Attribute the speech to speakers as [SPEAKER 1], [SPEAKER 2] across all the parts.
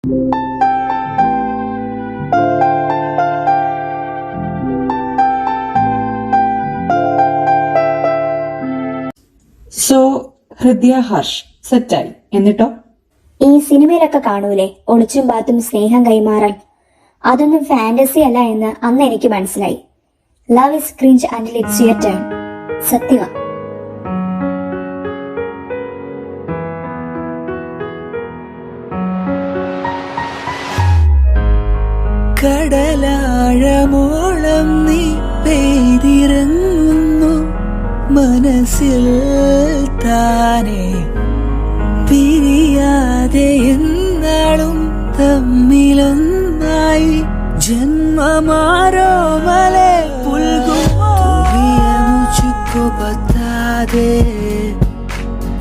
[SPEAKER 1] So ഹൃദയ ഹർഷ് സെറ്റായി. എന്നിട്ടോ?
[SPEAKER 2] ഈ സിനിമയിലൊക്കെ കാണൂലേ ഒളിച്ചും പാത്തും സ്നേഹം കൈമാറാൻ, അതൊന്നും ഫാന്റസി അല്ല എന്ന് അന്ന് എനിക്ക് മനസ്സിലായി. Love is cringe and it's your turn. സത്യവാ.
[SPEAKER 3] കടലാഴമോളം നീ പെയ്തിറങ്ങുന്നു മനസ്സിൽ താനെ, പിരിയാതെ എന്നാളും തമ്മിലൊന്നായി ജന്മമാരോമലെ പുൽകുമോ മുझको बता दे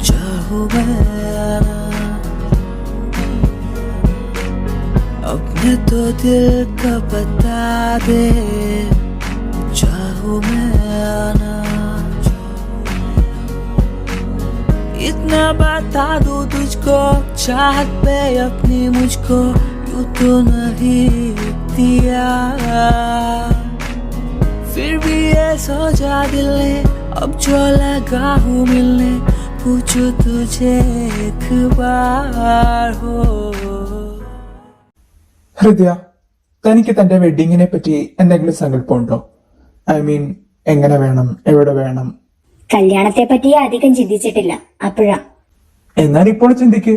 [SPEAKER 3] चाहूं मैं अपने तो दिल का बता दे चाहूं मैं इतना बता दो तुझको चाहत पे अपनी मुझको यूं तो नहीं दिया, फिर भी ये सोचा दिल ने अब जो लगा हूँ मिलने पूछो तुझे एक बार हो.
[SPEAKER 4] ഹൃദയ, തനിക്ക് തന്റെ വെഡിങ്ങിനെ പറ്റി എന്തെങ്കിലും സങ്കല്പമുണ്ടോ? ഐ മീൻ, എങ്ങനെ വേണം, എവിടെ വേണം?
[SPEAKER 2] കല്യാണത്തെ പറ്റി അധികം ചിന്തിച്ചിട്ടില്ല. അപ്പോഴാ.
[SPEAKER 4] എന്നാൽ ഇപ്പോൾ ചിന്തിക്ക്,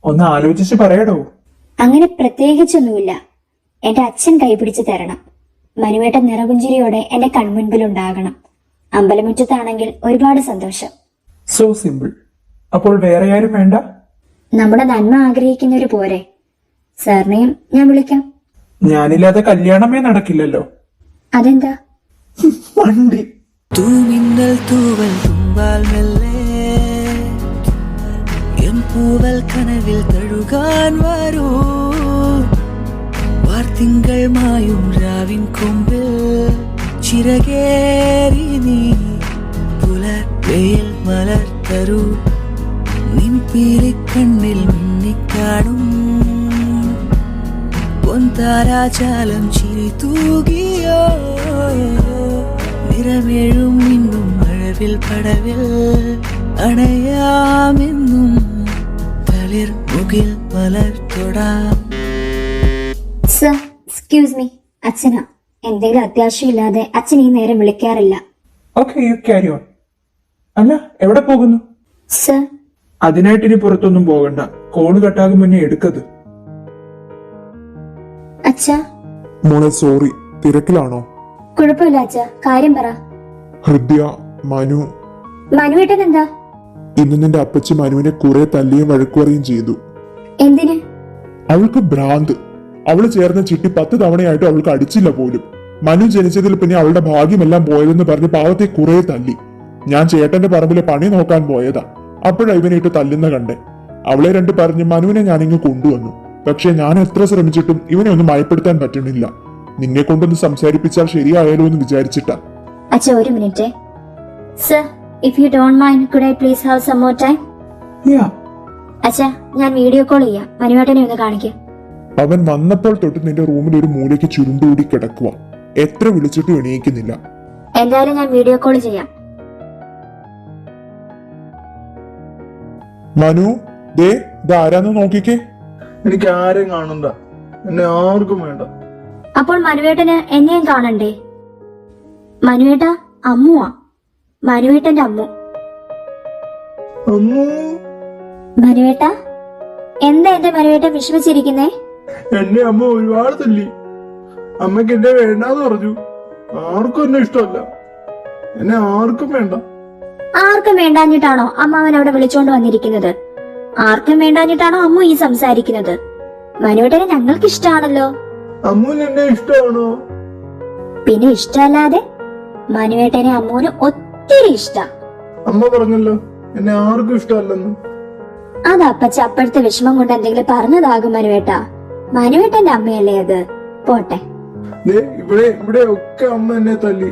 [SPEAKER 4] ഒന്ന് ആലോചിച്ച് പറയടോ.
[SPEAKER 2] അങ്ങനെ പ്രത്യേകിച്ചൊന്നുമില്ല. എന്റെ അച്ഛൻ കൈപിടിച്ച് തരണം. മനുവേട്ടൻ നിറപുഞ്ചിരിയോടെ എന്റെ കൺമുൻപിലുണ്ടാകണം. അമ്പലമുറ്റത്താണെങ്കിൽ ഒരുപാട് സന്തോഷം.
[SPEAKER 4] So simple. അപ്പോൾ വേറെ ആരും വേണ്ട?
[SPEAKER 2] നമ്മുടെ നന്മ ആഗ്രഹിക്കുന്നവര് പോരെ. സാറിനെയും ഞാൻ വിളിക്കാം.
[SPEAKER 4] ഞാനില്ലാതെ കല്യാണമേ നടക്കില്ലല്ലോ.
[SPEAKER 2] അതെന്താ?
[SPEAKER 4] വണ്ടി.
[SPEAKER 3] തൂമിന്നൽ തൂവൽ തുമ്പാൽ മെല്ലെ എൻ പൂവൽ കനവിൽ തഴുകാൻ വരൂ, വാർത്തിങ്കൾ മായും രാവിൻ കൊമ്പിൽ ചിറകേറി നീ പുലർവെയിൽ മലർത്തരൂ, നിൻ പീലിക്കണ്ണിൽ മിന്നിക്കാണും പൊൻതാരാജാലം ചിരി തൂകിയോ, നിറമേഴും മിന്നും മഴവിൽ പടവിൽ അണയാമെന്നും തളിർ മുകിൽ മലർത്തോടാം.
[SPEAKER 2] Sir, excuse me. അച്ഛനാ. എന്തെങ്കിലും അത്യാവശ്യമില്ലാതെ അച്ഛൻ ഈ നേരം വിളിക്കാറില്ല.
[SPEAKER 4] Okay, you carry on. അല്ല, എവിടെ പോകുന്നു?
[SPEAKER 2] സർ.
[SPEAKER 4] അതിനായിട്ട് ഇനി പുറത്തൊന്നും പോകണ്ട. കോള് കട്ടാകും മുന്നേ എടുക്കത്.
[SPEAKER 2] അച്ഛാ.
[SPEAKER 5] മോളെ സോറി, തിരക്കിലാണോ?
[SPEAKER 2] കുഴപ്പമില്ല അച്ഛാ, കാര്യം പറ.
[SPEAKER 5] ഹൃദയ, മനു.
[SPEAKER 2] മനുവേട്ടൻ എന്താ?
[SPEAKER 5] ഇന്ന് നിന്റെ അപ്പച്ചി മനുവിനെ കുറെ തല്ലിയും വഴക്കുറയും ചെയ്തു.
[SPEAKER 2] എന്തിന്?
[SPEAKER 5] അവൾക്ക് ഭ്രാന്ത്. അവള് ചേർന്ന ചിട്ടി 10 തവണയായിട്ട് അവൾക്ക് അടിച്ചില്ല പോലും. മനു ജനിച്ചതിൽ പിന്നെ അവളുടെ ഭാഗ്യമെല്ലാം പോയതെന്ന് പറഞ്ഞ് പാവത്തെ കുറെ തല്ലി. ഞാൻ ചേട്ടന്റെ പറമ്പിലെ പണി നോക്കാൻ പോയതാ. അപ്പോഴാ ഇവനായിട്ട് തല്ലുന്ന കണ്ടേ. അവളെ രണ്ട് പറഞ്ഞ് മനുവിനെ ഞാനിങ്ങ് കൊണ്ടുവന്നു. പക്ഷെ ഞാൻ എത്ര ശ്രമിച്ചിട്ടും ഇവനെ ഒന്നും മയപ്പെടുത്താൻ പറ്റണില്ല. നിന്നെ കൊണ്ടൊന്ന് സംസാരിപ്പിച്ചാൽ ശരിയായാലോ എന്ന് വിചാരിച്ചിട്ടാ.
[SPEAKER 2] അച്ഛാ, ഒരു minute. Sir, if you don't mind could I please have some more time? അച്ഛാ, ഞാൻ വീഡിയോ കോൾ ചെയ്യാം. മനുവേട്ടനെ ഒന്ന് കാണിക്കാം.
[SPEAKER 5] അവൻ വന്നപ്പോൾ തൊട്ട് നിന്റെ റൂമിൽ ഒരു മൂലയ്ക്ക് ചുരുണ്ടുകൂടി കിടക്കുക. എത്ര വിളിച്ചിട്ടും എണീക്കുന്നില്ല.
[SPEAKER 2] എന്തായാലും ഞാൻ വീഡിയോ കോൾ ചെയ്യാം.
[SPEAKER 5] മനു, ദേ ഇതാരാന്ന് നോക്കിക്കേ.
[SPEAKER 4] എനിക്ക് ആരെയും കാണണ്ട, എന്നെ ആർക്കും വേണ്ട.
[SPEAKER 2] അപ്പോൾ മനുവേട്ടന് എന്നെയും കാണണ്ടേ? മനുവേട്ട, അമ്മുവാ. മനുവേട്ടന്റെ അമ്മു. മനുവേട്ട, എന്താ എന്റെ മനുവേട്ടൻ വിഷമിച്ചിരിക്കുന്നേ?
[SPEAKER 4] എന്നെ അമ്മ ഒരുപാട് തല്ലി. അമ്മക്ക് എന്നെ വേണ്ടാന്ന് പറഞ്ഞു. ആർക്കും എന്നെ ഇഷ്ടമല്ല. എന്നെ ആർക്കും വേണ്ട.
[SPEAKER 2] ആർക്കും വേണ്ടാഞ്ഞിട്ടാണോ അമ്മാവൻ അവിടെ വിളിച്ചോണ്ട് വന്നിരിക്കുന്നത്? ആർക്കും വേണ്ടാഞ്ഞിട്ടാണോ അമ്മു ഈ സംസാരിക്കുന്നത്? മനുവേട്ടനെ ഞങ്ങൾക്ക് ഇഷ്ടമാണല്ലോ.
[SPEAKER 4] അമ്മുവിന് എന്നെ ഇഷ്ടമാണോ?
[SPEAKER 2] പിന്നെ ഇഷ്ടമല്ലാതെ? മനുവേട്ടനെ അമ്മുവിന് ഒത്തിരി ഇഷ്ട.
[SPEAKER 4] അമ്മ പറഞ്ഞല്ലോ എന്നെ ആർക്കും ഇഷ്ടമല്ലെന്ന്.
[SPEAKER 2] അത് അപ്പച്ച അപ്പോഴത്തെ വിഷമം കൊണ്ട് എന്തെങ്കിലും പറഞ്ഞതാകും മനുവേട്ട. മനുവേട്ടന്റെ അമ്മയല്ലേ അത്. പോട്ടെ.
[SPEAKER 4] ഇവിടെ ഒക്കെ അമ്മ എന്നെ തല്ലി.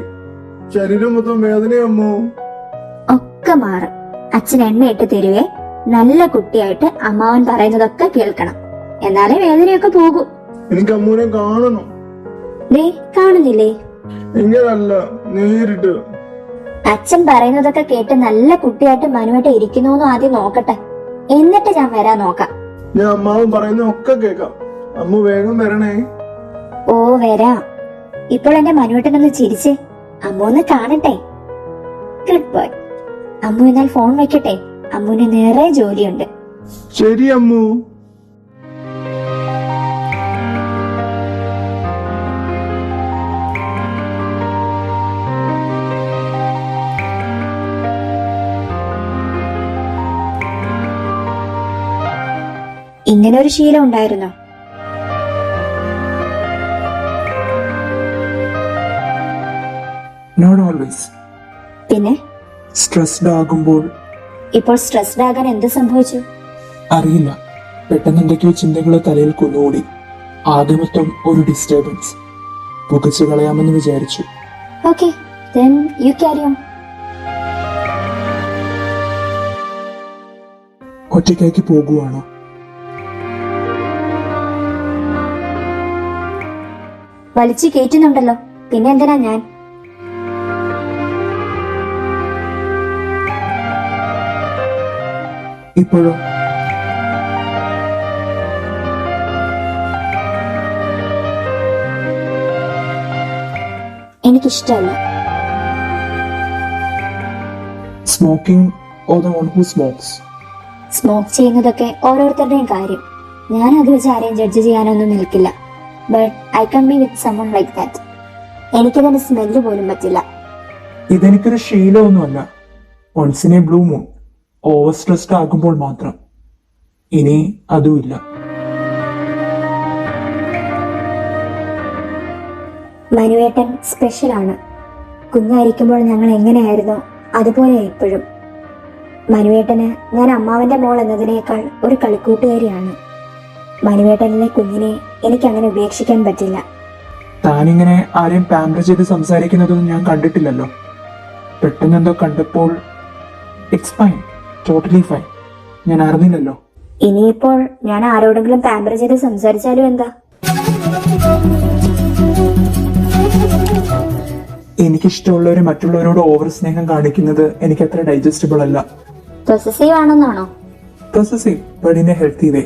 [SPEAKER 4] ശരീരം മൊത്തം വേദനയമ്മോ.
[SPEAKER 2] ഒക്കെ മാറും. അച്ഛൻ എണ്ണയിട്ട് തരുവേ. നല്ല കുട്ടിയായിട്ട് അമ്മാവൻ പറയുന്നതൊക്കെ കേൾക്കണം. എന്നാലേ വേദനയൊക്കെ പോകൂ.
[SPEAKER 4] എനിക്ക് അമ്മൂനെ കാണണം.
[SPEAKER 2] ദേ കാണുന്നില്ലേ?
[SPEAKER 4] എനിക്കതല്ല, നേരിട്ട്.
[SPEAKER 2] അച്ഛൻ പറയുന്നതൊക്കെ കേട്ട് നല്ല കുട്ടിയായിട്ട് മനുവായിട്ട് ഇരിക്കുന്നോന്ന് ആദ്യം നോക്കട്ടെ, എന്നിട്ട് ഞാൻ വരാൻ നോക്കാം.
[SPEAKER 4] ഞാൻ അമ്മാവൻ പറയുന്ന ഒക്കെ കേക്കാം. അമ്മു വേഗം വരണേ.
[SPEAKER 2] ഓ വരാം. ഇപ്പോൾ എന്റെ മനുവേട്ടനൊന്ന് ചിരിച്ചേ, അമ്മു ഒന്ന് കാണട്ടെ. Good boy. അമ്മു എന്നാൽ ഫോൺ വെക്കട്ടെ, അമ്മുവിന് നിറയെ ജോലിയുണ്ട്.
[SPEAKER 4] ശരി അമ്മു.
[SPEAKER 2] ഇങ്ങനെ ഒരു ശീലം ഉണ്ടായിരുന്നോ?
[SPEAKER 6] Not always.
[SPEAKER 2] പിന്നെ
[SPEAKER 6] സ്ട്രെസ്ഡ് ആകുമ്പോൾ
[SPEAKER 2] ഇപ്പോൾ സ്ട്രെസ്ഡ് ആകാൻ എന്ത് സംഭവിച്ചു?
[SPEAKER 6] അറിയില്ല, പെട്ടെന്ന് എന്തൊക്കെയോ ചിന്തകൾ തലയിൽ കുന്നുകൂടി. ആകെ മൊത്തം ഒരു ഡിസ്റ്റർബൻസ്. പുകച്ചു കളയാമെന്ന് വിചാരിച്ചു.
[SPEAKER 2] Okay, then you carry on.
[SPEAKER 6] ഒറ്റയ്ക്കാക്കി പോകുവാണോ?
[SPEAKER 2] വലിച്ചു കയറ്റുന്നുണ്ടല്ലോ, പിന്നെ എന്തിനാ ഞാൻ?
[SPEAKER 6] ഇപ്പോഴോ?
[SPEAKER 2] എനിക്കിഷ്ടമല്ല.
[SPEAKER 6] Smoking or the one who smokes?
[SPEAKER 2] Smoke ചെയ്യുന്നതൊക്കെ ഓരോരുത്തരുടെയും കാര്യം. ഞാൻ അത് വെച്ച് ആരെയും ജഡ്ജ് ചെയ്യാനൊന്നും നിൽക്കില്ല. But I can be with someone like that. എനിക്കതിന്റെ സ്മെല്ല് പോലും പറ്റില്ല.
[SPEAKER 6] ഇതെനിക്കൊരു ശീലമൊന്നുമല്ല. Once in a blue moon, over stressed ആകുമ്പോൾ മാത്രം. ഇനി അതുമില്ല.
[SPEAKER 2] മനുവേട്ടൻ സ്പെഷ്യലാണ്. കുഞ്ഞായിരിക്കുമ്പോൾ ഞങ്ങൾ എങ്ങനെയായിരുന്നോ അതുപോലെ ഇപ്പോഴും. മനുവേട്ടന് ഞാൻ അമ്മാവന്റെ മോൾ എന്നതിനേക്കാൾ ഒരു കളിക്കൂട്ടുകാരിയാണ്. മനുവേട്ടനിലെ കുഞ്ഞിനെ എനിക്ക് അങ്ങനെ ഉപേക്ഷിക്കാൻ പറ്റില്ല.
[SPEAKER 6] താനിങ്ങനെ ആരെയും പാമ്പർ ചെയ്ത് സംസാരിക്കുന്നതൊന്നും ഞാൻ കണ്ടിട്ടില്ലല്ലോ. പെട്ടെന്ന് എന്തോ കണ്ടപ്പോൾ ഇറ്റ്സ് ഫൈൻ, ടോട്ടലി ഫൈൻ. ഞാൻ അറിഞ്ഞില്ലല്ലോ.
[SPEAKER 2] ഇനിയിപ്പോൾ ഞാൻ ആരോടെങ്കിലും പാമ്പർ ചെയ്ത് സംസാരിച്ചാലും എന്താ?
[SPEAKER 6] എനിക്കിഷ്ടമുള്ളവര് മറ്റുള്ളവരോട് ഓവർ സ്നേഹം കാണിക്കുന്നത് എനിക്ക് അത്ര ഡൈജസ്റ്റബിൾ അല്ല.
[SPEAKER 2] പൊസസീവ് ആണെന്നാണോ?
[SPEAKER 6] Possessive, but in a healthy way.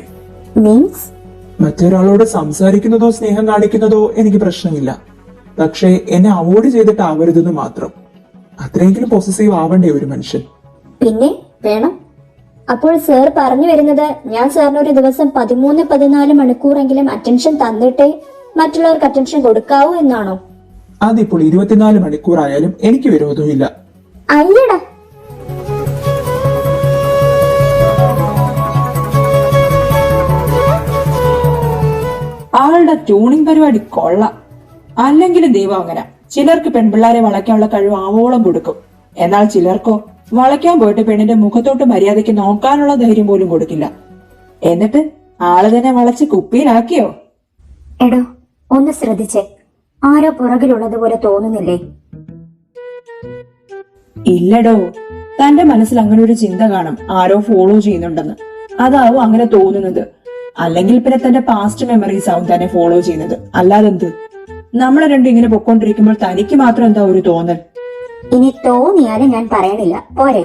[SPEAKER 2] Means?
[SPEAKER 6] മറ്റൊരാളോട് സംസാരിക്കുന്നതോ സ്നേഹം കാണിക്കുന്നതോ എനിക്ക് പ്രശ്നമില്ല. പക്ഷേ എന്നെ അവോയ്ഡ് ചെയ്തിട്ടാവരുതെന്ന് മാത്രം. അത്രയെങ്കിലും പൊസസീവ് ആവണ്ടേ ഒരു മനുഷ്യൻ?
[SPEAKER 2] പിന്നെ വേണം. അപ്പോൾ സർ പറഞ്ഞു വരുന്നത് ഞാൻ സാറിന് ഒരു ദിവസം 13-14 മണിക്കൂറെങ്കിലും അറ്റൻഷൻ തന്നിട്ടേ മറ്റുള്ളവർക്ക് അറ്റൻഷൻ കൊടുക്കാവൂ എന്നാണോ?
[SPEAKER 6] അതിപ്പോൾ 24 മണിക്കൂറായാലും എനിക്ക് വിരോധമില്ല.
[SPEAKER 2] അയ്യടാ,
[SPEAKER 1] ആളുടെ ട്യൂണിംഗ് പരിപാടി കൊള്ളാം. അല്ലെങ്കിലും ദൈവം അങ്ങനെ. ചിലർക്ക് പെൺപിള്ളാരെ വളയ്ക്കാനുള്ള കഴിവ് ആവോളം കൊടുക്കും. എന്നാൽ ചിലർക്കോ വളയ്ക്കാൻ പോയിട്ട് പെണ്ണിന്റെ മുഖത്തോട്ട് മര്യാദയ്ക്ക് നോക്കാനുള്ള ധൈര്യം പോലും കൊടുക്കില്ല. എന്നിട്ട് ആള് തന്നെ വളച്ച് കുപ്പിയിലാക്കിയോ?
[SPEAKER 2] എടോ ഒന്ന് ശ്രദ്ധിച്ചേ, ആരോ പുറകിലുള്ളതുപോലെ തോന്നുന്നില്ലേ?
[SPEAKER 1] ഇല്ലടോ, തന്റെ മനസ്സിൽ അങ്ങനെ ഒരു ചിന്ത കാണും, ആരോ ഫോളോ ചെയ്യുന്നുണ്ടെന്ന്. അതാവും അങ്ങനെ തോന്നുന്നത്. അല്ലെങ്കിൽ പിന്നെ തന്റെ പാസ്റ്റ് മെമ്മറീസ് ആവും തന്നെ ഫോളോ ചെയ്യുന്നത്. അല്ലാതെന്ത്? നമ്മളെ രണ്ടും ഇങ്ങനെ പൊക്കോണ്ടിരിക്കുമ്പോൾ തനിക്ക് മാത്രം എന്താ ഒരു തോന്നൽ?
[SPEAKER 2] ഇനി തോന്നിയാലും ഞാൻ പറയണില്ല, പോരെ?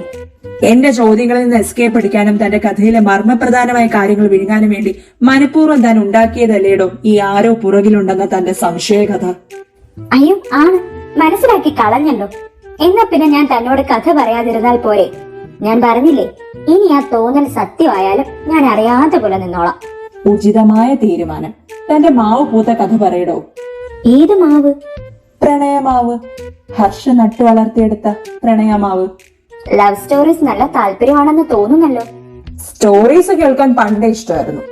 [SPEAKER 1] എന്റെ ചോദ്യങ്ങളിൽ നിന്ന് എസ്കേപ്പ് അടിക്കാനും തന്റെ കഥയിലെ മർമ്മപ്രധാനമായ കാര്യങ്ങൾ വിഴുങ്ങാനും വേണ്ടി മനഃപൂർവ്വം താൻ ഉണ്ടാക്കിയതല്ലേടോ ഈ ആരോ പുറകിലുണ്ടെന്ന തന്റെ സംശയ കഥ?
[SPEAKER 2] അയ്യോ ആണ്, മനസ്സിലാക്കി കളഞ്ഞല്ലോ. എന്നാ പിന്നെ ഞാൻ തന്നോട് കഥ പറയാതിരുന്നാൽ പോരെ? ഞാൻ പറഞ്ഞില്ലേ, ഇനി ആ തോന്നൽ സത്യമായാലും ഞാൻ അറിയാത്ത പോലെ നിന്നോളാം.
[SPEAKER 1] ഉചിതമായ തീരുമാനം. തന്റെ മാവ് പൂത്ത കഥ പറയടോ.
[SPEAKER 2] ഏത് മാവ്?
[SPEAKER 1] പ്രണയമാവ്. ഹർഷ നട്ടു വളർത്തിയെടുത്ത പ്രണയമാവ്.
[SPEAKER 2] ലവ് സ്റ്റോറീസ് നല്ല താല്പര്യമാണെന്ന് തോന്നുന്നല്ലോ.
[SPEAKER 1] സ്റ്റോറീസ് കേൾക്കാൻ പണ്ടേ ഇഷ്ടമായിരുന്നു.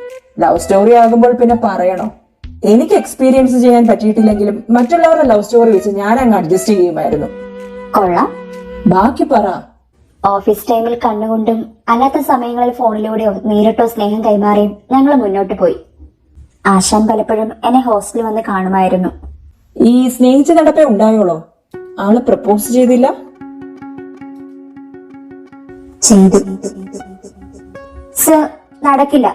[SPEAKER 1] ലവ് സ്റ്റോറി ആകുമ്പോൾ പിന്നെ പറയണോ? എനിക്ക് എക്സ്പീരിയൻസ് ചെയ്യാൻ പറ്റിയിട്ടില്ലെങ്കിലും മറ്റുള്ളവരുടെ ലവ് സ്റ്റോറി വെച്ച് ഞാൻ അങ്ങ് അഡ്ജസ്റ്റ് ചെയ്യുമായിരുന്നു.
[SPEAKER 2] കൊള്ളാം.
[SPEAKER 1] ബാക്കി പറ.
[SPEAKER 2] ഓഫീസ് ടൈമിൽ കണ്ണുകൊണ്ടും അല്ലാത്ത സമയങ്ങളിൽ ഫോണിലൂടെയോ നേരിട്ടോ സ്നേഹം കൈമാറിയും ഞങ്ങൾ മുന്നോട്ട് പോയി. ആശാൻ പലപ്പോഴും എന്നെ ഹോസ്റ്റലിൽ വന്ന് കാണുമായിരുന്നു.
[SPEAKER 1] ഈ സ്നേഹിച്ച നടപ്പേ ഉണ്ടായോളോ? ആള് പ്രപ്പോസ് ചെയ്തില്ല?
[SPEAKER 2] ചെയ്തു. സർ, നടക്കില്ല.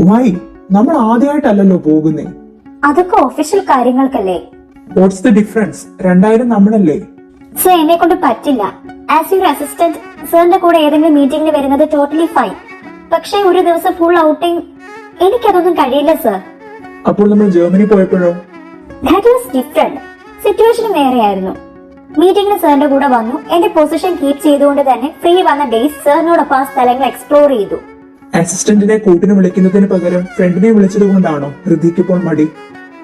[SPEAKER 6] വൈ? നമ്മൾ ആദ്യമായിട്ടല്ലല്ലോ പോകുന്നേ.
[SPEAKER 2] അതൊക്കെ ഒഫീഷ്യൽ കാര്യങ്ങൾക്കല്ലേ.
[SPEAKER 6] What's the difference? രണ്ടായാലും നമ്മളല്ലേ.
[SPEAKER 2] സർ, എന്നെ കൊണ്ട് പറ്റില്ല. ആസ് യുവർ അസിസ്റ്റന്റ് സാറിന്റെ കൂടെ ഏതെങ്കിലും മീറ്റിംഗിന് വരുന്നത് ടോട്ടലി ഫൈൻ. പക്ഷേ ഒരു ദിവസം ഫുൾ ഔട്ടിംഗ് എനിക്കതൊന്നും കഴിയില്ല സർ.
[SPEAKER 6] അപ്പോൾ നമ്മൾ ജർമ്മനി പോയപ്പോഴോ?
[SPEAKER 2] That was different. സിറ്റുവേഷൻ വേറെയായിരുന്നു. മീറ്റിംഗിന് സാറിന്റെ കൂടെ വന്നു. എന്റെ പൊസിഷൻ കീപ് ചെയ്തുകൊണ്ട് തന്നെ ഫ്രീ വന്ന ഡേയ്സ് സാറിനോടൊപ്പം ആ സ്ഥലങ്ങൾ എക്സ്പ്ലോർ ചെയ്തു.
[SPEAKER 6] അസിസ്റ്റന്റിനെ കൂട്ടിന് വിളിക്കുന്നതിന് പകരം ഫ്രണ്ടിനെ വിളിച്ചത് കൊണ്ടാണോ ഹൃദിക്ക് ഇപ്പോൾ മടി?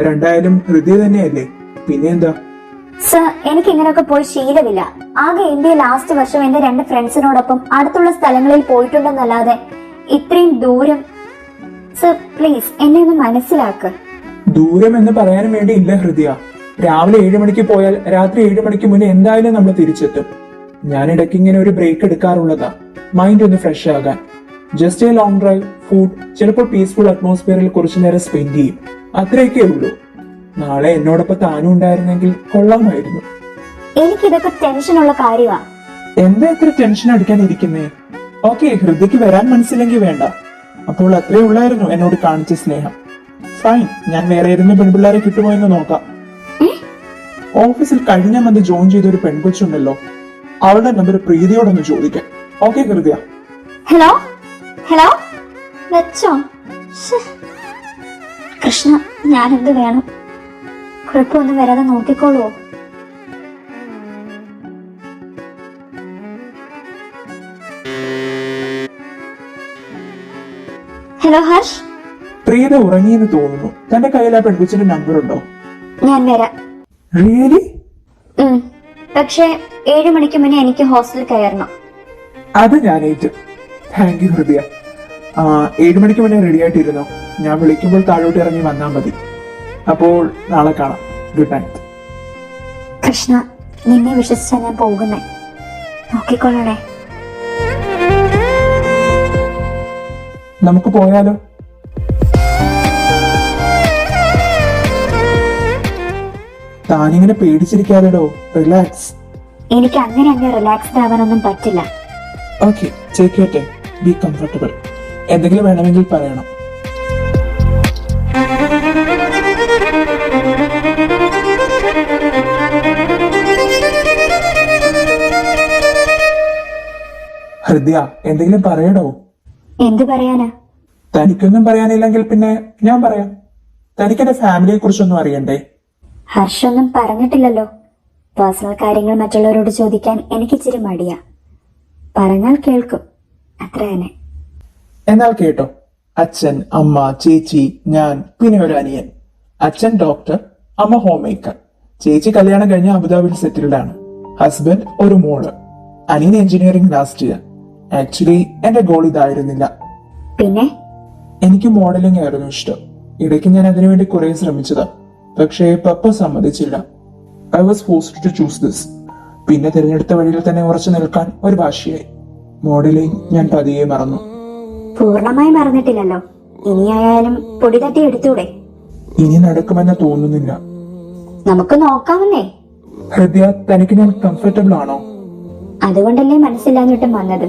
[SPEAKER 6] രണ്ടായാലും ഹൃദയ തന്നെയല്ലേ, പിന്നെ എന്താ?
[SPEAKER 2] സർ, എനിക്ക് ഇങ്ങനെയൊക്കെ പോയി ശീലമില്ല. ആകെ ഇന്ത്യയിൽ ലാസ്റ്റ് വർഷം എന്റെ 2 ഫ്രണ്ട്സിനോടൊപ്പം അടുത്തുള്ള സ്ഥലങ്ങളിൽ പോയിട്ടുണ്ടെന്നല്ലാതെ ഇത്രയും ദൂരം. സർ പ്ലീസ് എന്നെ ഒന്ന് മനസ്സിലാക്ക്.
[SPEAKER 6] ദൂരം എന്ന് പറയാനും വേണ്ടി ഇല്ല ഹൃദയ. രാവിലെ 7 മണിക്ക് പോയാൽ രാത്രി 7 മണിക്ക് മുന്നേ എന്തായാലും നമ്മൾ തിരിച്ചെത്തും. ഞാൻ ഇടയ്ക്ക് ഇങ്ങനെ ഒരു ബ്രേക്ക് എടുക്കാറുള്ളതാ, മൈൻഡ് ഒന്ന് ഫ്രഷ് ആകാൻ. Just A long drive, food, ചിലപ്പോൾ പീസ്ഫുൾ അറ്റ്മോസ്ഫിയറിൽ കുറച്ചു നേരം സ്പെൻഡ് ചെയ്യും. അത്രയൊക്കെ ഉള്ളൂ. നാളെ എന്നോടൊപ്പം താനും ഉണ്ടായിരുന്നെങ്കിൽ കൊള്ളാമായിരുന്നു.
[SPEAKER 2] എനിക്കിതൊക്കെ ടെൻഷനുള്ള കാര്യമാ.
[SPEAKER 6] എന്താ ഇത്ര ടെൻഷൻ അടിക്കാൻ ഇരിക്കുന്നേ? ഓക്കെ, ഹൃദയക്ക് വരാൻ മനസ്സില്ലെങ്കിൽ വേണ്ട. അപ്പോൾ അത്രേ ഉള്ളായിരുന്നു എന്നോട് കാണിച്ച സ്നേഹം. ഫൈൻ, ഞാൻ വേറെ ഏതെങ്കിലും പെൺപിള്ളേരെ കിട്ടുമോ എന്ന് നോക്കാം. ഓഫീസിൽ കഴിഞ്ഞ മന്ത് ജോയിൻ ചെയ്ത ഒരു പെൺകൊച്ചുണ്ടല്ലോ, അവളുടെ നമ്പർ പ്രീതിയോടൊന്ന് ചോദിക്കാം. ഓക്കെ ഹൃദയ?
[SPEAKER 2] ഹലോ ഹലോ, വെച്ചോ? ശ്ശെ. കൃഷ്ണ, ഞാൻ എന്ത് വേണം? കുഴപ്പമൊന്നും വരാതെ നോക്കിക്കോളൂ. ഹലോ ഹർഷ്.
[SPEAKER 6] പ്രീത ഉറങ്ങിയെന്ന് തോന്നുന്നു. തന്റെ കയ്യിൽ ആ പെൺകൊച്ചിന്റെ നമ്പർ ഉണ്ടോ?
[SPEAKER 2] ഞാൻ വരാം.
[SPEAKER 6] റിയലി?
[SPEAKER 2] പക്ഷേ 7 മണിക്ക് മുന്നേ എനിക്ക് ഹോസ്റ്റലിൽ കയറണം.
[SPEAKER 6] അത് ഞാൻ ഏറ്റു. താങ്ക് യു ഹൃദയ. 7 മണിക്ക് മുന്നേ റെഡി ആയിട്ടിരുന്നോ? ഞാൻ വിളിക്കുമ്പോൾ താഴോട്ട് ഇറങ്ങി വന്നാൽ മതി. അപ്പോൾ നാളെ കാണാം. Good night.
[SPEAKER 2] കൃഷ്ണ, നിന്നെ വിശ്വസിച്ചാ ഞാൻ പോകുന്നേ. നോക്കിക്കൊള്ളണേ.
[SPEAKER 6] നമുക്ക് പോയാലോ? താനിങ്ങനെ പേടിച്ചിരിക്കാതെടോ, റിലാക്സ്.
[SPEAKER 2] എനിക്ക് അങ്ങനെ റിലാക്സ്ഡ് ആവാനൊന്നും പറ്റില്ല.
[SPEAKER 6] Okay, take your time, be comfortable. എന്തെങ്കിലും വേണമെങ്കിൽ പറയണം. ഹൃദയ, എന്തെങ്കിലും പറയടോ.
[SPEAKER 2] എന്ത് പറയാനാ?
[SPEAKER 6] തനിക്കൊന്നും പറയാനില്ലെങ്കിൽ പിന്നെ ഞാൻ പറയാം. തനിക്ക് എന്റെ ഫാമിലിയെ കുറിച്ചൊന്നും അറിയണ്ടേ?
[SPEAKER 2] ഹർഷൊന്നും പറഞ്ഞിട്ടില്ലല്ലോ. പേഴ്സണൽ കാര്യങ്ങൾ മറ്റുള്ളവരോട് ചോദിക്കാൻ എനിക്ക് ഇച്ചിരി മടിയാ. പറഞ്ഞാൽ കേൾക്കും, അത്ര തന്നെ.
[SPEAKER 6] എന്നാൽ കേട്ടോ. അച്ഛൻ, അമ്മ, ചേച്ചി, ഞാൻ, പിന്നെ ഒരു അനിയൻ. അച്ഛൻ ഡോക്ടർ, അമ്മ ഹോം മേക്കർ. ചേച്ചി കല്യാണം കഴിഞ്ഞ് അബുദാബിയിൽ സെറ്റിൽഡ് ആണ്. ഹസ്ബൻഡ്, ഒരു മോള്. അനിയൻ എഞ്ചിനീയറിംഗ് ലാസ്റ്റ് ഇയർ. ആക്ച്വലി എന്റെ ഗോൾ ഇതായിരുന്നില്ല.
[SPEAKER 2] പിന്നെ
[SPEAKER 6] എനിക്ക് മോഡലിംഗ് ആയിരുന്നു ഇഷ്ടം. ഇടയ്ക്ക് ഞാൻ അതിനുവേണ്ടി കുറെ ശ്രമിച്ചതാ, പക്ഷേ പപ്പ സമ്മതിച്ചില്ല. I was forced to choose this. പിന്നെ തിരഞ്ഞെടുത്ത വഴിയിൽ തന്നെ ഉറച്ചു നിൽക്കാൻ ഒരു വാശിയായി. മോഡലിംഗ് ഞാൻ പതിയെ മറന്നു.
[SPEAKER 2] പൂർണ്ണമായി മറന്നിട്ടില്ലല്ലോ. ഇനിയായാലും പൊടി തട്ടി എടുത്തൂടെ?
[SPEAKER 6] ഇനി നടക്കുമെന്ന് തോന്നുന്നില്ല.
[SPEAKER 2] നമുക്ക് നോക്കാമെന്നേ.
[SPEAKER 6] ഹൃദയ, തനിക്ക് ഞാൻ കംഫർട്ടബിൾ ആണോ?
[SPEAKER 2] അതുകൊണ്ടല്ലേ മനസ്സില്ലാഞ്ഞിട്ടും വന്നത്.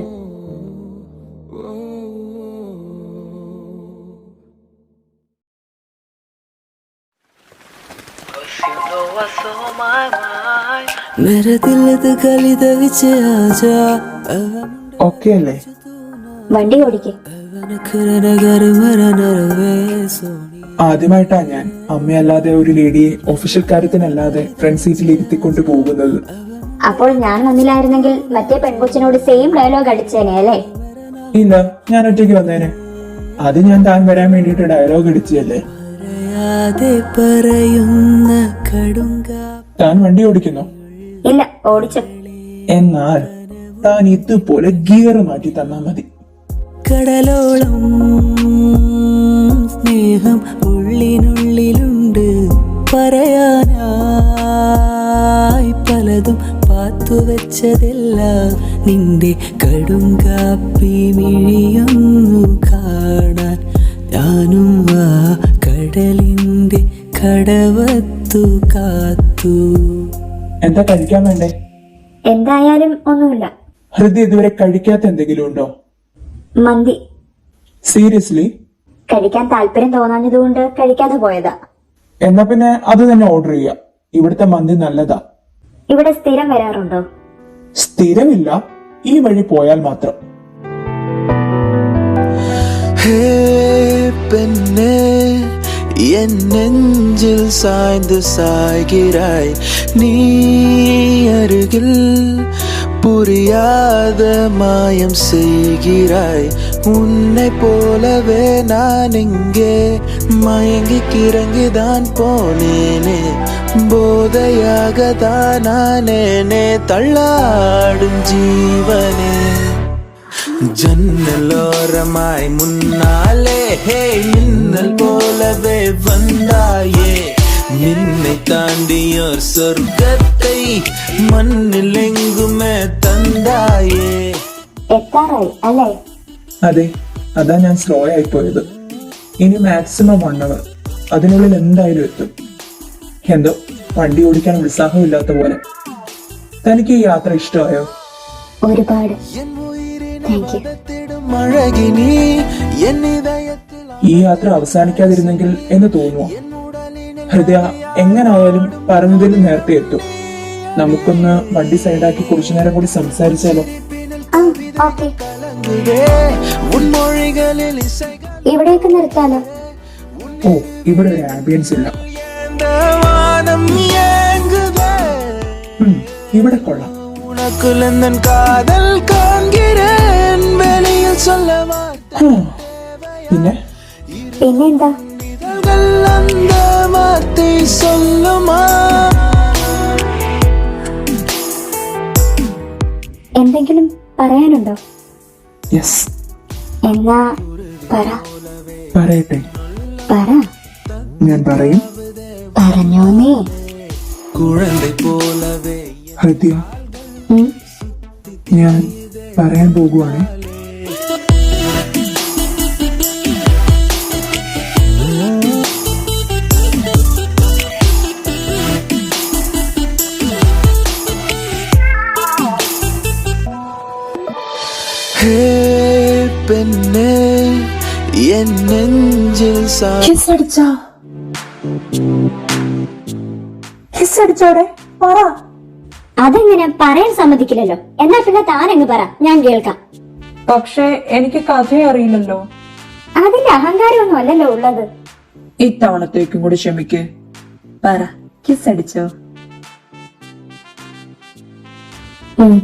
[SPEAKER 3] मेरे दिल द गली द विच आजा
[SPEAKER 6] ഓക്കെ അല്ലേ?
[SPEAKER 2] വണ്ടി ഓടിക്കേ.
[SPEAKER 3] नगर मरा नरवे सोनी
[SPEAKER 6] ആദ്യമായിട്ടാ ഞാൻ അമ്മയല്ലാതെ ഒരു ലേഡിയെ ഒഫീഷ്യൽ കാര്യത്തിനല്ലാതെ ഫ്രണ്ട് സീറ്റിൽ ഇരുത്തിക്കൊണ്ട് പോകുന്നത്.
[SPEAKER 2] അപ്പോൾ ഞാൻ വന്നില്ലായിരുന്നെങ്കിൽ മറ്റേ പെൺകൊച്ചിനോട് സെയിം ഡയലോഗ് അടിച്ചേനെ അല്ലേ?
[SPEAKER 6] ഇല്ല, ഞാൻ ഒറ്റയ്ക്ക് വന്നേനെ. അത് ഞാൻ താൻ വരാൻ വേണ്ടിട്ട് ഡയലോഗ് അടിച്ചല്ലേ.
[SPEAKER 3] പറയാതെ പറയുന്ന കടുങ്ക
[SPEAKER 6] താൻ വണ്ടി ഓടിക്കുന്നോ?
[SPEAKER 2] ഇല്ല, ഓടിച്ചു.
[SPEAKER 6] എന്നാൽ താൻ ഇതുപോലെ ഗിയർ മാറ്റി തന്നാ മതി.
[SPEAKER 3] കടലോളം സ്നേഹം ഉള്ളിനുള്ളിലുണ്ട്, പറയാനായി പലതും പാത്തുവെച്ചതല്ല. നിന്റെ കടുങ്കാപ്പി മിഴിയൊന്നു കാണാൻ ഞാനും ആ കടലിന്റെ കടവത്തു കാത്തു.
[SPEAKER 6] എന്താ കഴിക്കാൻ വേണ്ടേ?
[SPEAKER 2] എന്തായാലും ഒന്നുമില്ല.
[SPEAKER 6] ഹൃദയ, ഇതുവരെ കഴിക്കാത്ത എന്തെങ്കിലും ഉണ്ടോ?
[SPEAKER 2] മന്തി.
[SPEAKER 6] സീരിയസ്ലി?
[SPEAKER 2] കഴിക്കാൻ താല്പര്യം തോന്നാഞ്ഞതുകൊണ്ട് കഴിക്കാതെ പോയതാ.
[SPEAKER 6] എന്നാ പിന്നെ അത് തന്നെ ഓർഡർ ചെയ്യാം. ഇവിടുത്തെ മന്തി നല്ലതാ.
[SPEAKER 2] ഇവിടെ സ്ഥിരം വരാറുണ്ടോ?
[SPEAKER 6] സ്ഥിരമില്ല, ഈ വഴി പോയാൽ മാത്രം.
[SPEAKER 3] ഹേ പെണ്ണേ என் நெஞ்சில் சாய்ந்து சாய்கிறாய் நீ அருகில் புரியாத மாயம் செய்கிறாய் உன்னை போலவே நான் இங்கே மயங்கி கிறங்கிதான் போனேனே போதையாக தான் நானேனே தள்ளாடும் ஜீவனே ஜன்னலோரமாய் முன்னாலே ஹே மின்னல் போலவே வந்தாயே நின்னை தாண்டியோர் சொர்க்கத்தை மண்ணில் எங்குமே തന്തായേ.
[SPEAKER 2] എത്താറായി അല്ലേ?
[SPEAKER 6] അതെ, അതാ ഞാൻ സ്ലോ ആയി പോയത്. ഇനി മാക്സിമം 1 hour, അതിനുള്ളിൽ എന്തായാലും എത്തും. എന്തോ വണ്ടി ഓടിക്കാൻ ഉത്സാഹമില്ലാത്ത പോലെ. തനിക്ക് ഈ യാത്ര ഇഷ്ടമായോ?
[SPEAKER 2] ഒരുപാട്. Thank you.
[SPEAKER 3] അഴകിനി എൻ ഹൃദയത്തിൽ
[SPEAKER 6] ഈ യാത്ര അവസാനിക്കാതിരുന്നെങ്കിൽ എന്ന് തോന്നുമോ? ഹൃദയ, എങ്ങനായാലും പറഞ്ഞതിൽ നേരത്തെ എത്തും. നമുക്കൊന്ന് വണ്ടി സൈഡാക്കി കുറച്ചു നേരം കൂടി സംസാരിച്ചാലോ?
[SPEAKER 2] ആ, ഓക്കേ.
[SPEAKER 3] കലങ്ങുകേ ഉൻമൊഴികളിൽ ഇസൈകൾ
[SPEAKER 2] ഇവിടേക്ക് നിർത്താലോ?
[SPEAKER 6] ഓ, ഇവിടെ ഒരു ആംബിയൻസ് ഇല്ല.
[SPEAKER 3] വാനം ഏங்குതേ
[SPEAKER 6] ഇവിടെ കൊള്ളാം.
[SPEAKER 3] உனக்குள் எந்தன் காதல் காண்கிறேன் வெளியில் சொல்ல
[SPEAKER 6] പിന്നെ
[SPEAKER 2] പിന്നെന്താ?
[SPEAKER 3] இதழ்கள் அந்த வார்த்தை சொல்லுமா
[SPEAKER 2] എന്തെങ്കിലും പറയാനുണ്ടോ?
[SPEAKER 6] യെസ്,
[SPEAKER 2] എന്നാ പറ.
[SPEAKER 6] പറയട്ടെ.
[SPEAKER 2] പറ.
[SPEAKER 6] ഞാൻ പറയും.
[SPEAKER 2] പറഞ്ഞോന്നേ.
[SPEAKER 3] குழந்தை போலவே
[SPEAKER 6] ഹൃദയ,
[SPEAKER 2] ഉം.
[SPEAKER 6] ഞാൻ പറയാൻ പോകുവാണേ.
[SPEAKER 3] ஹே பெண்ணே என் நெஞ்சில்
[SPEAKER 1] കിസ് അടിച്ചാ? കിസ് അടിച്ചോടെ? പറ.
[SPEAKER 2] അതെങ്ങനെ പറയാൻ സമ്മതിക്കില്ലല്ലോ. എന്നാ പിന്നെ താനങ്ങ് പറ, ഞാൻ കേൾക്കാം.
[SPEAKER 1] പക്ഷേ എനിക്ക് കഥ അറിയില്ലല്ലോ.
[SPEAKER 2] അതിന്റെ അഹങ്കാരമൊന്നും അല്ലല്ലോ ഉള്ളത്.
[SPEAKER 1] ഇത്തവണത്തേക്കും കൂടി ക്ഷമിക്ക്. പറ, കിസ് അടിച്ചോ?
[SPEAKER 2] ഉം.